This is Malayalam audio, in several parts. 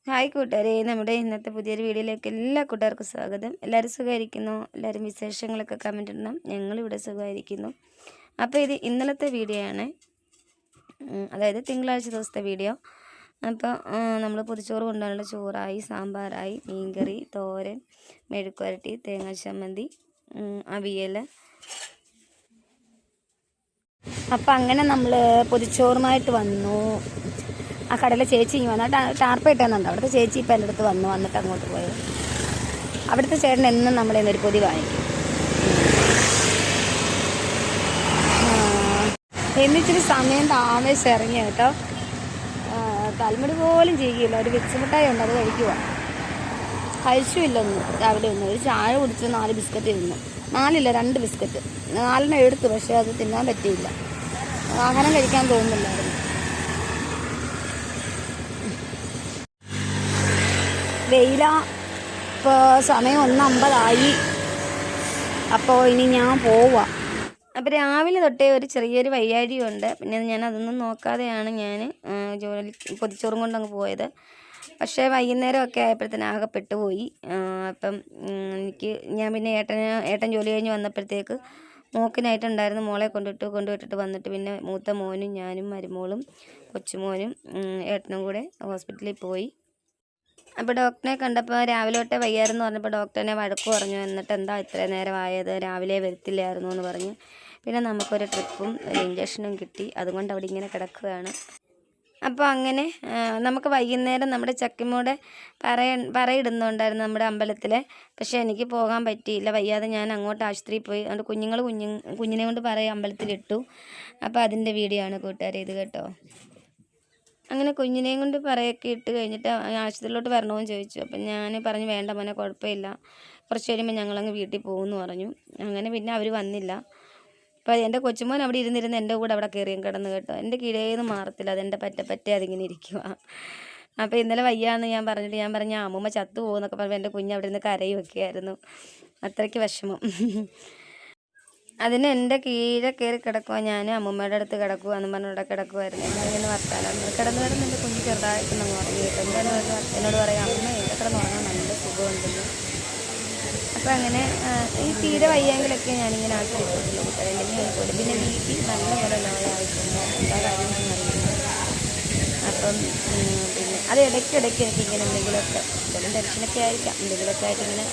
ഹായ് കൂട്ടുകാരെ, നമ്മുടെ ഇന്നത്തെ പുതിയൊരു വീഡിയോയിലേക്ക് എല്ലാ കൂട്ടുകാർക്കും സ്വാഗതം. എല്ലാവരും സുഖമായിരിക്കുന്നു? എല്ലാവരും വിശേഷങ്ങളൊക്കെ കമൻറ്റ് ഇടണം. ഞങ്ങളിവിടെ സുഖമായിരിക്കുന്നു. അപ്പോൾ ഇത് ഇന്നലത്തെ വീഡിയോ ആണ്, അതായത് തിങ്കളാഴ്ച ദിവസത്തെ വീഡിയോ. അപ്പോൾ നമ്മൾ പൊതിച്ചോറ് കൊണ്ടുപോകാനുള്ള ചോറായി, സാമ്പാറായി, മീൻകറി, തോരൻ, മെഴുക്കുവരട്ടി, തേങ്ങാ ചമ്മന്തി, അവിയൽ. അപ്പം അങ്ങനെ നമ്മൾ പൊതിച്ചോറുമായിട്ട് വന്നു. ആ കടയിലെ ചേച്ചി ഇങ്ങനെ വന്നാൽ ടാർപ്പ ഇട്ടുന്നുണ്ട്. അവിടുത്തെ ചേച്ചി ഇപ്പം എൻ്റെ അടുത്ത് വന്നിട്ട് അങ്ങോട്ട് പോയത്. അവിടുത്തെ ചേട്ടൻ എന്നും നമ്മളെ ഒരു പൊതി വാങ്ങിക്കും. എന്നിച്ചിരി സമയം താമസിച്ച് ഇറങ്ങി കേട്ടോ. തലമുടി പോലും ചെയ്യില്ല. ഒരു മിഠായി ഉണ്ട്, അത് കഴിക്കുക. കഴിച്ചുമില്ലൊന്നും രാവിലെ ഒന്നും. ഒരു ചായ കുടിച്ച് 4 ബിസ്ക്കറ്റ് തിന്നു. 2 ബിസ്ക്കറ്റ്. 4 എടുത്തു, പക്ഷേ അത് തിന്നാൻ പറ്റിയില്ല. ആഹാരം കഴിക്കാൻ തോന്നുന്നില്ലായിരുന്നു. വെയില. ഇപ്പോൾ സമയം 1:50 അപ്പോൾ ഇനി ഞാൻ പോവാം. അപ്പോൾ രാവിലെ തൊട്ടേ ഒരു ചെറിയൊരു വയ്യാഴിയുണ്ട്. പിന്നെ ഞാൻ അതൊന്നും നോക്കാതെയാണ് ഞാൻ പൊതിച്ചോറും കൊണ്ടങ്ങ് പോയത്. പക്ഷേ വൈകുന്നേരമൊക്കെ ആയപ്പോഴത്തേന് ആകെ പെട്ടുപോയി. അപ്പം ഞാൻ പിന്നെ ഏട്ടൻ ജോലി കഴിഞ്ഞ് വന്നപ്പോഴത്തേക്ക് മോക്കിനായിട്ടുണ്ടായിരുന്നു. മോളെ കൊണ്ടുവിട്ടിട്ട് വന്നിട്ട് പിന്നെ മൂത്ത മോനും ഞാനും മരുമോളും കൊച്ചുമോനും ഏട്ടനും കൂടെ ഹോസ്പിറ്റലിൽ പോയി. അപ്പോൾ ഡോക്ടറെ കണ്ടപ്പോൾ രാവിലെ തൊട്ടേ വയ്യായിരുന്നു പറഞ്ഞപ്പോൾ ഡോക്ടറിനെ വഴക്ക് പറഞ്ഞു. എന്നിട്ട് എന്താ ഇത്രയും നേരമായത്, രാവിലെ വരത്തില്ലായിരുന്നു എന്ന് പറഞ്ഞ്. പിന്നെ നമുക്കൊരു ട്രിപ്പും ഒരു ഇഞ്ചക്ഷനും കിട്ടി. അതുകൊണ്ട് അവിടെ ഇങ്ങനെ കിടക്കുകയാണ്. അപ്പോൾ അങ്ങനെ നമുക്ക് വൈകുന്നേരം നമ്മുടെ ചക്കിമോടെ പറയിടുന്നുണ്ടായിരുന്നു നമ്മുടെ അമ്പലത്തിൽ. പക്ഷേ എനിക്ക് പോകാൻ പറ്റിയില്ല, വയ്യാതെ. ഞാൻ അങ്ങോട്ട് ആശുപത്രിയിൽ പോയി. അതുകൊണ്ട് കുഞ്ഞിനെ കൊണ്ട് അമ്പലത്തിലിട്ടു. അപ്പോൾ അതിൻ്റെ വീഡിയോ ആണ് കൂട്ടുകാരെ ഇത് കേട്ടോ. അങ്ങനെ കുഞ്ഞിനെയും കൊണ്ട് പറയൊക്കെ ഇട്ട് കഴിഞ്ഞിട്ട് ആശുപത്രിയിലോട്ട് വരണമെന്ന് ചോദിച്ചു. അപ്പം ഞാൻ പറഞ്ഞു വേണ്ട മോനെ, കുഴപ്പമില്ല, കുറച്ച് കഴിയുമ്പോൾ ഞങ്ങളങ്ങ് വീട്ടിൽ പോകുമെന്ന് പറഞ്ഞു. അങ്ങനെ പിന്നെ അവർ വന്നില്ല. അപ്പോൾ എൻ്റെ കൊച്ചുമോൻ അവിടെ ഇരുന്നിരുന്ന് എൻ്റെ കൂടെ അവിടെ കയറിയും കിടന്ന് കേട്ടോ. എൻ്റെ കീഴേന്ന് മാറത്തില്ല, അതെൻ്റെ പറ്റേ അതിങ്ങനെ ഇരിക്കുക. അപ്പോൾ ഇന്നലെ വയ്യാന്ന് ഞാൻ പറഞ്ഞു അമ്മൂമ്മ ചത്തു പോകുമെന്നൊക്കെ പറയുമ്പോൾ എൻ്റെ കുഞ്ഞ് അവിടെ നിന്ന് കരയുമൊക്കെ ആയിരുന്നു. അത്രയ്ക്ക് വിഷമം. അതിന് എൻ്റെ കീഴെ കയറി കിടക്കുക. ഞാൻ അമ്മൂമ്മയുടെ അടുത്ത് കിടക്കുക എന്ന് പറഞ്ഞ് ഇവിടെ കിടക്കുമായിരുന്നു. ഞാനിങ്ങനെ വർത്താനം കിടന്നു എൻ്റെ കുഞ്ഞ് ചെറുതായിട്ട് നമ്മൾ ഉറങ്ങി കിട്ടും. എന്തായാലും എന്നോട് പറയാം, അമ്മ എൻ്റെ കിടന്ന് ഉറങ്ങാൻ നല്ല സുഖമുണ്ടെന്ന്. അപ്പോൾ അങ്ങനെ ഈ തീരെ വയ്യെങ്കിലൊക്കെ ഞാനിങ്ങനെ ആശ്രയിച്ചിട്ടുള്ളൂ കൂട്ടുകാരെ, അല്ലെങ്കിൽ ആയിക്കോട്ടെ. പിന്നെ വീട്ടിൽ നല്ല പോലെ ലോയ ആവശ്യമുണ്ട്, എന്താ കാര്യം ഞാൻ അറിയുന്നത്. അപ്പം പിന്നെ അത് ഇടയ്ക്കിടയ്ക്ക് എനിക്കിങ്ങനെ എന്തെങ്കിലുമൊക്കെ ചില ടെൻഷനൊക്കെ ആയിരിക്കാം, എന്തെങ്കിലുമൊക്കെ ആയിട്ട് ഇങ്ങനെ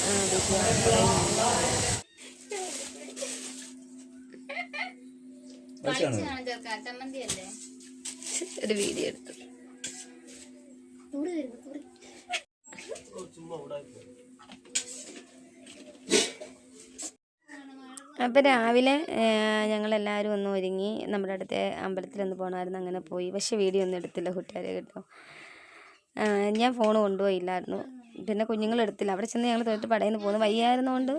ഒരു വീഡിയോ എടുത്തു. അപ്പോൾ രാവിലെ ഞങ്ങളെല്ലാവരും ഒന്ന് ഒരുങ്ങി നമ്മുടെ അടുത്ത അമ്പലത്തിലൊന്ന് പോകണമായിരുന്നു. അങ്ങനെ പോയി. പക്ഷേ വീഡിയോ ഒന്നും എടുത്തില്ല കൂട്ടുകാരെ കേട്ടോ. ഞാൻ ഫോൺ കൊണ്ടുപോയില്ലായിരുന്നു. പിന്നെ കുഞ്ഞുങ്ങളെടുത്തില്ല. അവിടെ ചെന്ന് ഞങ്ങൾ തൊട്ട് പടയിൽ നിന്ന് പോകുന്നു. വയ്യായിരുന്നുകൊണ്ട്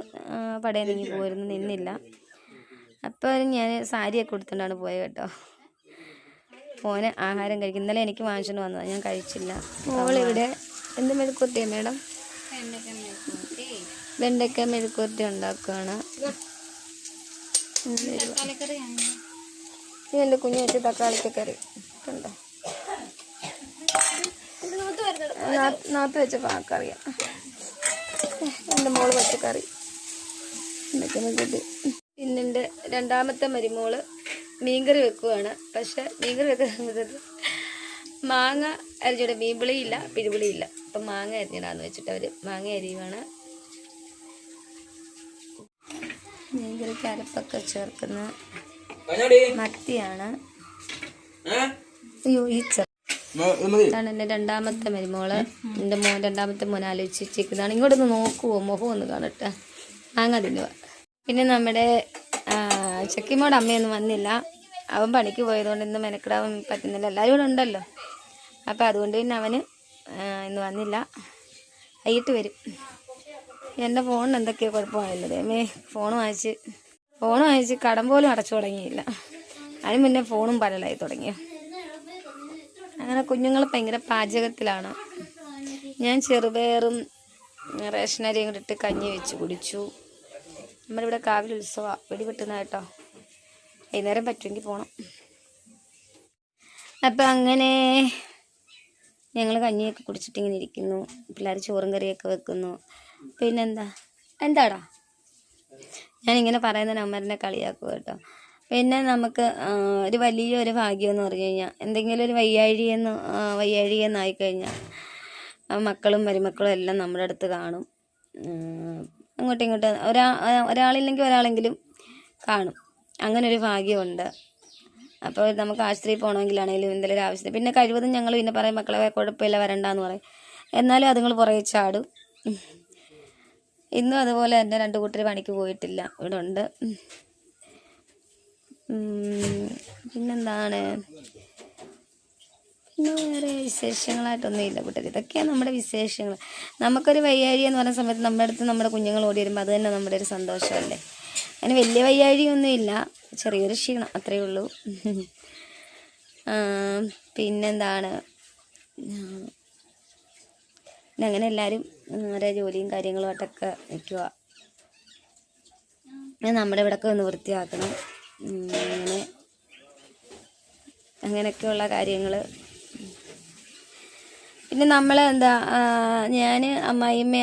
പടയിൽ നിന്ന് പോയിരുന്നു, നിന്നില്ല. അപ്പോൾ ഞാൻ സാരിയൊക്കെ കൊടുത്തുകൊണ്ടാണ് പോയത് കേട്ടോ. മോന് ആഹാരം കഴിക്കും. ഇന്നലെ എനിക്ക് വാങ്ങിച്ചുകൊണ്ട് വന്നതാണ്, ഞാൻ കഴിച്ചില്ല. മോളിവിടെ എന്ത് മെഴുക്കുവരട്ടിയാണ് മേഡം? വെണ്ടയ്ക്ക മെഴുക്കുവരട്ടി ഉണ്ടാക്കുകയാണ്. എൻ്റെ കുഞ്ഞു വെച്ച് തക്കാളിക്കറി കണ്ടോ, നാത്ത് വെച്ച പാക്കറിയാം. എൻ്റെ മോള് പച്ചക്കറി ഉണ്ടാക്കി കൂട്ടി. പിന്നെ എൻ്റെ രണ്ടാമത്തെ മരുമോള് മീൻകറി വെക്കുവാണ്. പക്ഷെ മീൻകറി വെക്കുന്നത് മാങ്ങ അരിഞ്ഞിട്ട്, മീൻപുളിയില്ല പിഴുപുളിയില്ല. അപ്പം മാങ്ങ അരിഞ്ഞിടാന്ന് വെച്ചിട്ട് അവർ മാങ്ങ അരിയുവാണ്. മീൻകറിക്ക് അരപ്പൊക്കെ ചേർക്കുന്ന മത്തിയാണ്. അയ്യോ ഇതാണ് എൻ്റെ രണ്ടാമത്തെ മരുമോള്. എൻ്റെ രണ്ടാമത്തെ മോൻ ആലോചിച്ചിരിക്കുന്നതാണ്. ഇങ്ങോട്ടൊന്ന് നോക്കുവോ, മുഖം ഒന്ന് കാണട്ടെ. മാങ്ങ തിന്നുക. പിന്നെ നമ്മുടെ ചക്കിമോടെ അമ്മയൊന്നും വന്നില്ല. അവൻ പണിക്ക് പോയതുകൊണ്ട് ഇന്ന് മെനക്കിടാൻ പറ്റുന്നില്ല. എല്ലാവരും ഇവിടെ ഉണ്ടല്ലോ. അപ്പോൾ അതുകൊണ്ട് പിന്നെ അവന് ഇന്ന് വന്നില്ല. വൈകിട്ട് വരും. എൻ്റെ ഫോണിന് എന്തൊക്കെയോ കുഴപ്പമാണല്ലോ ദൈവമേ. ഫോൺ വാങ്ങിച്ച് കടം പോലും അടച്ചു തുടങ്ങിയില്ല. അതിന് മുന്നേ ഫോണും പലലായി തുടങ്ങിയ. അങ്ങനെ കുഞ്ഞുങ്ങൾ ഭയങ്കര പാചകത്തിലാണ്. ഞാൻ ചെറുപയറും റേഷനരിയും കൂടി ഇട്ട് കഞ്ഞി വെച്ച് കുടിച്ചു. നമ്മളിവിടെ കാവിൽ ഉത്സവമാണ്, വെടിവെട്ടുന്ന കേട്ടോ. വൈകുന്നേരം പറ്റുമെങ്കിൽ പോകണം. അപ്പം അങ്ങനെ ഞങ്ങൾ കഞ്ഞിയൊക്കെ കുടിച്ചിട്ടിങ്ങനെ ഇരിക്കുന്നു. പിള്ളേർ ചോറും കറിയൊക്കെ വെക്കുന്നു. പിന്നെന്താ എന്താടാ ഞാനിങ്ങനെ പറയുന്നതിന് അമ്മേനെ കളിയാക്കുക കേട്ടോ. പിന്നെ നമുക്ക് ഒരു വലിയൊരു ഭാഗ്യം എന്ന് പറഞ്ഞു കഴിഞ്ഞാൽ എന്തെങ്കിലും ഒരു വയ്യാഴികയെന്നായിക്കഴിഞ്ഞാൽ മക്കളും മരുമക്കളും എല്ലാം നമ്മുടെ അടുത്ത് കാണും. അങ്ങോട്ടും ഇങ്ങോട്ടും ഒരാളില്ലെങ്കിൽ ഒരാളെങ്കിലും കാണും. അങ്ങനൊരു ഭാഗ്യമുണ്ട്. അപ്പോൾ നമുക്ക് ആശുപത്രിയിൽ പോകണമെങ്കിലാണെങ്കിലും എന്തെങ്കിലും ഒരു ആവശ്യത്തിന് പിന്നെ കഴിവതും ഞങ്ങൾ പിന്നെ പറയും മക്കളെ കുഴപ്പമില്ല വരണ്ടെന്ന് പറയും. എന്നാലും അതുങ്ങൾ പുറകെ ചാടും. ഇന്നും അതുപോലെ തന്നെ 2 കൂട്ടർ പണിക്ക് പോയിട്ടില്ല, ഇവിടെ ഉണ്ട്. പിന്നെന്താണ്, പിന്നെ വേറെ വിശേഷങ്ങളായിട്ടൊന്നുമില്ല കൂട്ടർ. ഇതൊക്കെയാണ് നമ്മുടെ വിശേഷങ്ങൾ. നമുക്കൊരു വയ്യാഴി എന്ന് പറയുന്ന സമയത്ത് നമ്മുടെ അടുത്ത് നമ്മുടെ കുഞ്ഞുങ്ങൾ ഓടി വരുമ്പോൾ അത് തന്നെ നമ്മുടെ ഒരു സന്തോഷമല്ലേ. അതിന് വലിയ വയ്യാഴിയൊന്നുമില്ല, ചെറിയൊരു ക്ഷീണം അത്രയേ ഉള്ളൂ. പിന്നെന്താണ്, അങ്ങനെ എല്ലാവരും ഓരോ ജോലിയും കാര്യങ്ങളുമായിട്ടൊക്കെ നിൽക്കുക. നമ്മുടെ ഇവിടെയൊക്കെ ഒന്ന് വൃത്തിയാക്കണം. അങ്ങനെയൊക്കെയുള്ള കാര്യങ്ങൾ. പിന്നെ നമ്മൾ ഞാൻ അമ്മായിയമ്മ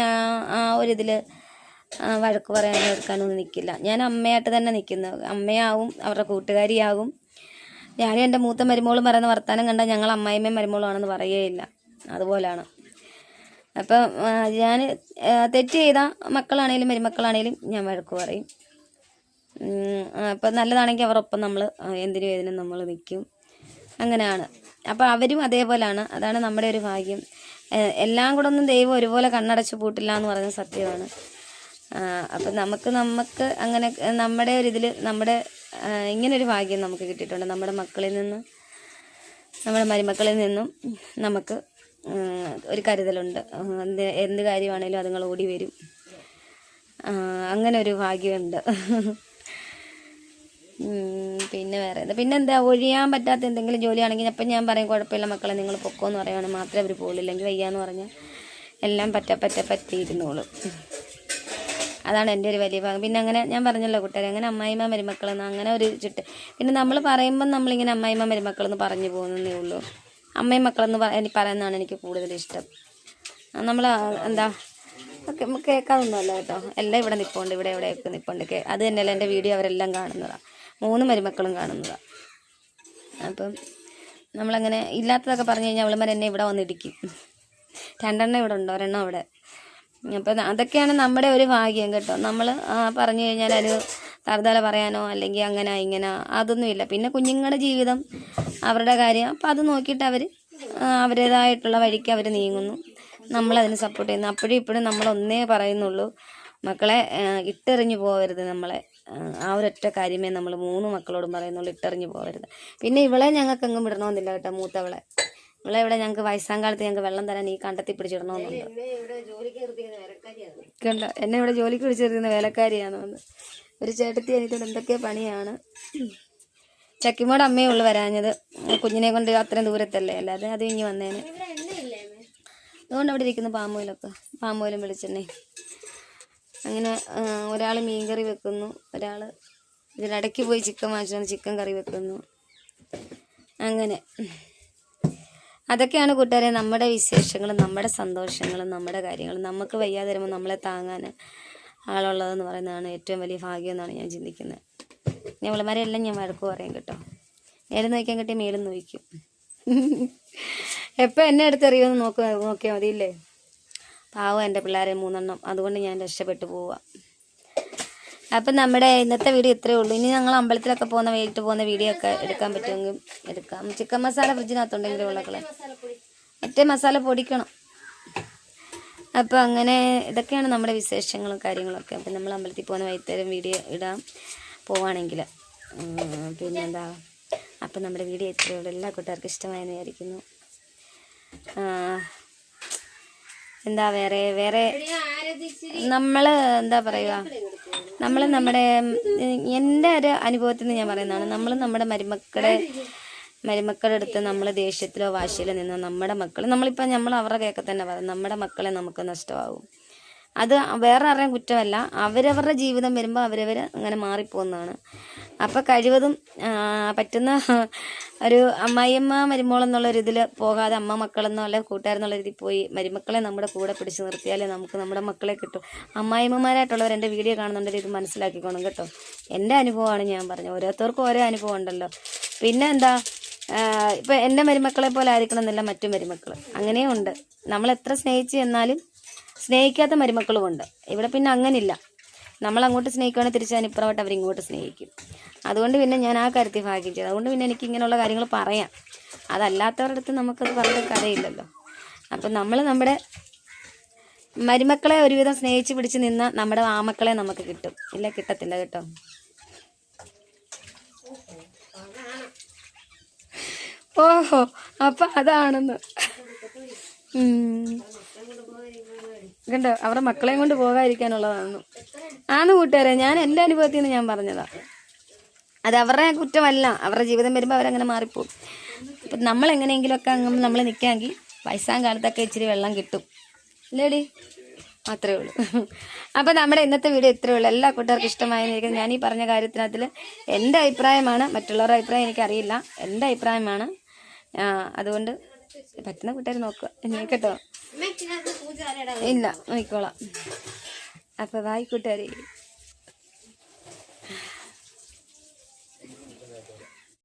ആ ഒരിതിൽ വഴക്ക് പറയാനോ എടുക്കാനൊന്നും നിൽക്കില്ല. ഞാൻ അമ്മയായിട്ട് തന്നെ നിൽക്കുന്നത്. അമ്മയാവും, അവരുടെ കൂട്ടുകാരിയാകും. ഞാനും എൻ്റെ മൂത്ത മരുമോളും പറയുന്ന വർത്താനം കണ്ടാൽ ഞങ്ങൾ അമ്മായിമ്മയും മരുമോളും പറയുകയില്ല, അതുപോലെയാണ്. അപ്പം ഞാൻ തെറ്റ് ചെയ്ത മക്കളാണേലും മരുമക്കളാണേലും ഞാൻ വഴക്ക് പറയും. അപ്പം നല്ലതാണെങ്കിൽ അവരൊപ്പം നമ്മൾ എന്തിനും ഏതിനും നമ്മൾ നിൽക്കും. അങ്ങനെയാണ്. അപ്പോൾ അവരും അതേപോലെയാണ്. അതാണ് നമ്മുടെ ഒരു ഭാഗ്യം. എല്ലാം കൂടെ ഒന്നും ദൈവം ഒരുപോലെ കണ്ണടച്ച് പൂട്ടില്ല എന്ന് പറയുന്നത് സത്യമാണ്. അപ്പം നമുക്ക് അങ്ങനെ നമ്മുടെ ഒരിതിൽ നമ്മുടെ ഇങ്ങനൊരു ഭാഗ്യം നമുക്ക് കിട്ടിയിട്ടുണ്ട്. നമ്മുടെ മക്കളിൽ നിന്നും നമ്മുടെ മരുമക്കളിൽ നിന്നും നമുക്ക് ഒരു കരുതലുണ്ട്. എന്ത് കാര്യമാണേലും അതുങ്ങൾ ഓടി വരും. അങ്ങനെ ഒരു ഭാഗ്യമുണ്ട്. പിന്നെ വേറെ പിന്നെന്താ, ഒഴിയാൻ പറ്റാത്ത എന്തെങ്കിലും ജോലിയാണെങ്കിൽ അപ്പം ഞാൻ പറയും കുഴപ്പമില്ല മക്കളെ നിങ്ങൾ പൊക്കോന്ന് പറയുവാണ് മാത്രമേ അവർ പോകുള്ളൂ. ഇല്ലെങ്കിൽ വയ്യാന്ന് പറഞ്ഞാൽ എല്ലാം പറ്റിയിരുന്നോളും. അതാണ് എൻ്റെ ഒരു വലിയ ഭാഗം. പിന്നെ അങ്ങനെ ഞാൻ പറഞ്ഞല്ലോ കൂട്ടുകാരെ, അങ്ങനെ അമ്മായിമ്മ മരുമക്കളെന്ന് അങ്ങനെ ഒരു ചുട്ട്. പിന്നെ നമ്മൾ പറയുമ്പം നമ്മളിങ്ങനെ അമ്മായിമ്മ മരുമക്കളെന്ന് പറഞ്ഞു പോകുന്നതേ ഉള്ളൂ. അമ്മയും മക്കളെന്ന് പറയുന്നതാണ് എനിക്ക് കൂടുതൽ ഇഷ്ടം. നമ്മൾ എന്താ കേൾക്കാതൊന്നുമല്ല കേട്ടോ. എല്ലാം ഇവിടെ നിൽപ്പുണ്ട്, ഇവിടെയൊക്കെ നിൽപ്പുണ്ട്. അത് തന്നെയല്ല എൻ്റെ വീഡിയോ അവരെല്ലാം കാണുന്നതാണ്. 3 മരുമക്കളും കാണുന്നതാണ്. അപ്പം നമ്മളങ്ങനെ ഇല്ലാത്തതൊക്കെ പറഞ്ഞു കഴിഞ്ഞാൽ അവളുമാർ എന്നെ ഇവിടെ വന്നിടിക്കും. 2 എണ്ണം ഇവിടെ ഉണ്ട്, 1 എണ്ണം അവിടെ. അപ്പം അതൊക്കെയാണ് നമ്മുടെ ഒരു ഭാഗ്യം കേട്ടോ. നമ്മൾ പറഞ്ഞു കഴിഞ്ഞാൽ അത് തറുതല പറയാനോ അല്ലെങ്കിൽ അങ്ങനെ ഇങ്ങനെ അതൊന്നുമില്ല. പിന്നെ കുഞ്ഞുങ്ങളുടെ ജീവിതം, അവരുടെ കാര്യം, അപ്പം അത് നോക്കിയിട്ട് അവർ അവരുടേതായിട്ടുള്ള വഴിക്ക് അവർ നീങ്ങുന്നു. നമ്മളതിന് സപ്പോർട്ട് ചെയ്യുന്നു. അപ്പോഴും ഇപ്പോഴും നമ്മളൊന്നേ പറയുന്നുള്ളൂ, മക്കളെ ഇട്ടെറിഞ്ഞു പോകരുത്. നമ്മളെ ആ ഒരൊറ്റ കാര്യമേ നമ്മൾ 3 മക്കളോടും പറയുന്നുള്ളൂ, ഇട്ടെറിഞ്ഞു പോകരുത്. പിന്നെ ഇവളെ ഞങ്ങൾക്ക് എങ്ങും വിടണമെന്നില്ല കേട്ടോ. മൂത്തവളെ ഇവിടെ ഞങ്ങൾക്ക് വയസ്സാങ്കാലത്ത് ഞങ്ങൾക്ക് വെള്ളം തരാൻ ഈ കണ്ടത്തിൽ പിടിച്ചിടണമെന്നുണ്ട്. കണ്ട എന്നെ ഇവിടെ ജോലിക്ക് പിടിച്ചിരിക്കുന്ന വേലക്കാരിയാണെന്ന്. ഒരു ചേട്ടത്തി എനിക്കോട് എന്തൊക്കെ പണിയാണ്. ചക്കിമോട് അമ്മയേ ഉള്ളു വരാഞ്ഞത്. കുഞ്ഞിനെ കൊണ്ട് അത്രയും ദൂരത്തല്ലേ, അല്ലാതെ അത് ഇങ്ങ് വന്നേനെ. അതുകൊണ്ട് അവിടെ ഇരിക്കുന്ന പാമ്പോയിലും വെളിച്ചെണ്ണേ. അങ്ങനെ ഒരാൾ മീൻകറി വെക്കുന്നു, ഒരാൾ ഇതിനിടയ്ക്ക് പോയി ചിക്കൻ വാങ്ങിച്ചാണ് ചിക്കൻ കറി വെക്കുന്നു. അങ്ങനെ അതൊക്കെയാണ് കൂട്ടുകാരെ നമ്മുടെ വിശേഷങ്ങളും നമ്മുടെ സന്തോഷങ്ങളും നമ്മുടെ കാര്യങ്ങളും. നമുക്ക് വയ്യാതെ വരുമ്പോൾ നമ്മളെ താങ്ങാൻ ആളുള്ളതെന്ന് പറയുന്നതാണ് ഏറ്റവും വലിയ ഭാഗ്യം എന്നാണ് ഞാൻ ചിന്തിക്കുന്നത്. ഞമ്മളമാരെല്ലാം ഞാൻ വഴക്ക് പറയും കേട്ടോ. നേരം നോക്കാൻ കിട്ടിയ മേലും നോക്കും. എപ്പോൾ എന്നെ അടുത്തെറിയുമെന്ന് നോക്കിയാൽ മതിയില്ലേ. പാവം എൻ്റെ പിള്ളേരെ 3 എണ്ണം, അതുകൊണ്ട് ഞാൻ രക്ഷപ്പെട്ടു പോവുക. അപ്പം നമ്മുടെ ഇന്നത്തെ വീഡിയോ ഇത്രയേ ഉള്ളൂ. ഇനി ഞങ്ങൾ അമ്പലത്തിലൊക്കെ വൈകിട്ട് പോകുന്ന വീഡിയോ ഒക്കെ എടുക്കാൻ പറ്റുമെങ്കിൽ എടുക്കാം. ചിക്കൻ മസാല ഫ്രിഡ്ജിനകത്തുണ്ടെങ്കിലും ഉള്ളക്കളെ മറ്റേ മസാല പൊടിക്കണം. അപ്പോൾ അങ്ങനെ ഇതൊക്കെയാണ് നമ്മുടെ വിശേഷങ്ങളും കാര്യങ്ങളൊക്കെ. അപ്പം നമ്മൾ അമ്പലത്തിൽ പോകുന്ന വൈകുന്നേരം വീഡിയോ ഇടാം പോവുകയാണെങ്കിൽ. പിന്നെന്താ, അപ്പം നമ്മുടെ വീഡിയോ ഇത്രയേ ഉള്ളൂ. എല്ലാ കൂട്ടുകാർക്കും ഇഷ്ടമായെന്ന് വിചാരിക്കുന്നു. എന്താ വേറെ നമ്മൾ എന്താ പറയുക, നമ്മുടെ എൻ്റെ ഒരു അനുഭവത്തിൽ നിന്ന് ഞാൻ പറയുന്നതാണ്, നമ്മൾ നമ്മുടെ മരുമക്കളുടെ അടുത്ത് നമ്മൾ ദേഷ്യത്തിലോ വാശിയിലോ നിന്നോ നമ്മുടെ മക്കൾ നമ്മളിപ്പോൾ നമ്മൾ അവരുടെ കേൾക്കെ തന്നെ പറയും, നമ്മുടെ മക്കളെ നമുക്ക് നഷ്ടമാകും. അത് വേറെ ആരുടെയും കുറ്റമല്ല. അവരവരുടെ ജീവിതം വരുമ്പോൾ അവരവർ അങ്ങനെ മാറിപ്പോകുന്നതാണ്. അപ്പോൾ കഴിവതും പറ്റുന്ന ഒരു അമ്മായിയമ്മ മരുമോളെന്നുള്ളൊരിതിൽ പോകാതെ അമ്മ മക്കളെന്നോ അല്ലെങ്കിൽ കൂട്ടുകാരെന്നുള്ള രീതിയിൽ പോയി മരുമക്കളെ നമ്മുടെ കൂടെ പിടിച്ച് നിർത്തിയാലേ നമുക്ക് നമ്മുടെ മക്കളെ കിട്ടും. അമ്മായിമ്മമാരായിട്ടുള്ളവർ എൻ്റെ വീഡിയോ കാണുന്നുണ്ടെങ്കിൽ ഇത് മനസ്സിലാക്കിക്കോണം കേട്ടോ. എൻ്റെ അനുഭവമാണ് ഞാൻ പറഞ്ഞത്. ഓരോരുത്തർക്കും ഓരോ അനുഭവം ഉണ്ടല്ലോ. പിന്നെ എന്താ, ഇപ്പം എൻ്റെ മരുമക്കളെ പോലെ ആയിരിക്കണം എന്നില്ല മറ്റു മരുമക്കൾ, അങ്ങനെയും ഉണ്ട്. നമ്മൾ എത്ര സ്നേഹിച്ച് എന്നാലും സ്നേഹിക്കാത്ത മരുമക്കളും ഉണ്ട്. ഇവിടെ പിന്നെ അങ്ങനില്ല. നമ്മളങ്ങോട്ട് സ്നേഹിക്കുകയാണെങ്കിൽ തിരിച്ചാൽ ഇപ്പുറമായിട്ട് അവരിങ്ങോട്ട് സ്നേഹിക്കും. അതുകൊണ്ട് പിന്നെ ഞാൻ ആ കാര്യത്തിൽ ഭാഗ്യം ചെയ്തു. അതുകൊണ്ട് പിന്നെ എനിക്ക് ഇങ്ങനെയുള്ള കാര്യങ്ങൾ പറയാം. അതല്ലാത്തവരുടെ അടുത്ത് നമുക്കത് പറഞ്ഞിട്ട് കഥയില്ലല്ലോ. അപ്പം നമ്മൾ നമ്മുടെ മരുമക്കളെ ഒരുവിധം സ്നേഹിച്ച് പിടിച്ച് നിന്നാൽ നമ്മുടെ ആമക്കളെ നമുക്ക് കിട്ടും. ഇല്ല, കിട്ടത്തില്ല കേട്ടോ. ഓഹോ, അപ്പം അതാണെന്ന് കണ്ടോ, അവരുടെ മക്കളെയും കൊണ്ട് പോകാതിരിക്കാനുള്ളതാണ്. കൂട്ടുകാരെ, ഞാൻ എൻ്റെ അനുഭവത്തിൽ നിന്ന് ഞാൻ പറഞ്ഞതാ. അത് അവരുടെ കുറ്റമല്ല. അവരുടെ ജീവിതം വരുമ്പോൾ അവരങ്ങനെ മാറിപ്പോകും. ഇപ്പം നമ്മളെങ്ങനെയെങ്കിലുമൊക്കെ അങ്ങനെ നമ്മൾ നിൽക്കാമെങ്കിൽ വയസ്സാം കാലത്തൊക്കെ ഇച്ചിരി വെള്ളം കിട്ടും. ഇല്ലേടി? അത്രേ ഉള്ളൂ. അപ്പോൾ നമ്മുടെ ഇന്നത്തെ വീഡിയോ ഇത്രയേ ഉള്ളൂ. എല്ലാ കൂട്ടുകാർക്കും ഇഷ്ടമായിരിക്കും. ഞാൻ ഈ പറഞ്ഞ കാര്യത്തിനകത്തിൽ എൻ്റെ അഭിപ്രായമാണ്, മറ്റുള്ളവരുടെ അഭിപ്രായം എനിക്കറിയില്ല. എൻ്റെ അഭിപ്രായമാണ്. അതുകൊണ്ട് പറ്റുന്ന കൂട്ടുകാർ നോക്കുക കേട്ടോ. ഇല്ല, നോക്കിക്കോളാം. അപ്പോൾ ബായ് കൂട്ടുകാരെ.